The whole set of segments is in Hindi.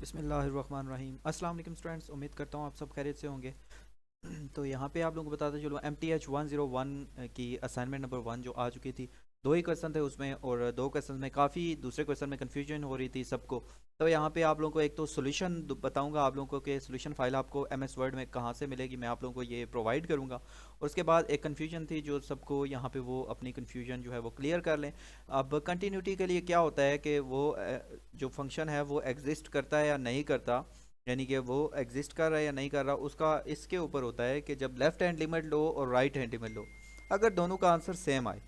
बिस्मिल्लाहिर्रहमानिर्रहीम। अस्सलाम वालेकुम स्टूडेंट्स, उम्मीद करता हूँ आप सब खैरियत से होंगे। तो यहाँ पे आप लोगों को बताते चलो MTH 101 की असाइनमेंट नंबर 1 जो आ चुकी थी। दो ही क्वेश्चन थे उसमें और दो क्वेश्चन में काफ़ी दूसरे क्वेश्चन में कन्फ्यूजन हो रही थी सबको। तो यहाँ पे आप लोगों को एक तो सोल्यूशन बताऊंगा आप लोगों को कि सोल्यूशन फाइल आपको MS वर्ड में कहाँ से मिलेगी, मैं आप लोगों को ये प्रोवाइड करूँगा। और उसके बाद एक कन्फ्यूजन थी जो सबको यहाँ पे वो अपनी कन्फ्यूजन जो है वो क्लियर कर लें। अब कंटिन्यूटी के लिए क्या होता है कि वो जो फंक्शन है वो एग्जिस्ट करता है या नहीं करता, यानी कि वो एग्जिस्ट कर रहा है या नहीं कर रहा, उसका इसके ऊपर होता है कि जब लेफ्ट हैंड लिमिट लो और राइट हैंड लिमिट लो, अगर दोनों का आंसर सेम आए,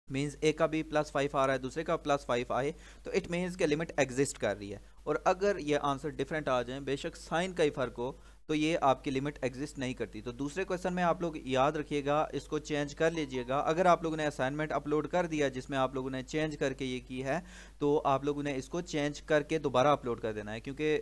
मीन्स एक का भी +5 आ रहा है दूसरे का +5 आए, तो इट मीन्स के लिमिट एग्जिस्ट कर रही है। और अगर ये आंसर डिफरेंट आ जाए, बेशक साइन का ही फर्क हो, तो ये आपकी लिमिट एग्जिस्ट नहीं करती। तो दूसरे क्वेश्चन में आप लोग याद रखिएगा, इसको चेंज कर लीजिएगा। अगर आप लोगों ने असाइनमेंट अपलोड कर दिया जिसमें आप लोगों ने चेंज करके ये की है, तो आप लोगों ने इसको चेंज करके दोबारा अपलोड कर देना है, क्योंकि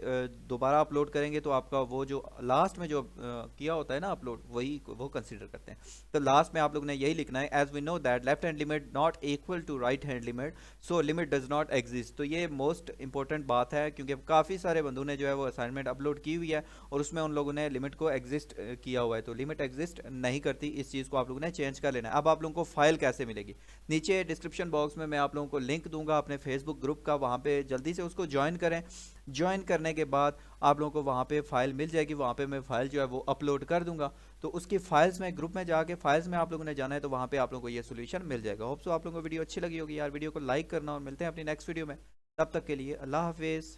दोबारा अपलोड करेंगे तो आपका वो जो लास्ट में जो किया होता है ना अपलोड, वही वो कंसिडर करते हैं। तो लास्ट में आप लोगों ने यही लिखना है, as we know that left hand limit not equal to right hand limit, so limit does not exist. तो ये मोस्ट इंपॉर्टेंट बात है, क्योंकि काफ़ी सारे बंदों ने जो है वो असाइनमेंट अपलोड की हुई है और उसमें उन लोगों ने लिमिट को एग्जिस्ट किया हुआ है, तो लिमिट एग्जिस्ट नहीं करती। इस चीज़ को आप लोगों ने चेंज कर लेना है। अब आप लोगों को फाइल कैसे मिलेगी, नीचे डिस्क्रिप्शन बॉक्स में मैं आप लोगों को लिंक दूंगा अपने फेसबुक ग्रुप का, वहाँ पे जल्दी से उसको ज्वाइन करें। ज्वाइन करने के बाद आप लोगों को वहाँ पे फाइल मिल जाएगी, वहाँ पे मैं फाइल जो है वो अपलोड कर दूंगा। तो उसकी फाइल्स में ग्रुप में जाके फाइल्स में आप लोगों ने जाना है, तो वहाँ पे आप लोगों को ये सोल्यूशन मिल जाएगा। होप सो आप लोगों को वीडियो अच्छी लगी होगी यार। वीडियो को लाइक करना और मिलते हैं अपनी नेक्स्ट वीडियो में। तब तक के लिए अल्लाह हाफिज़।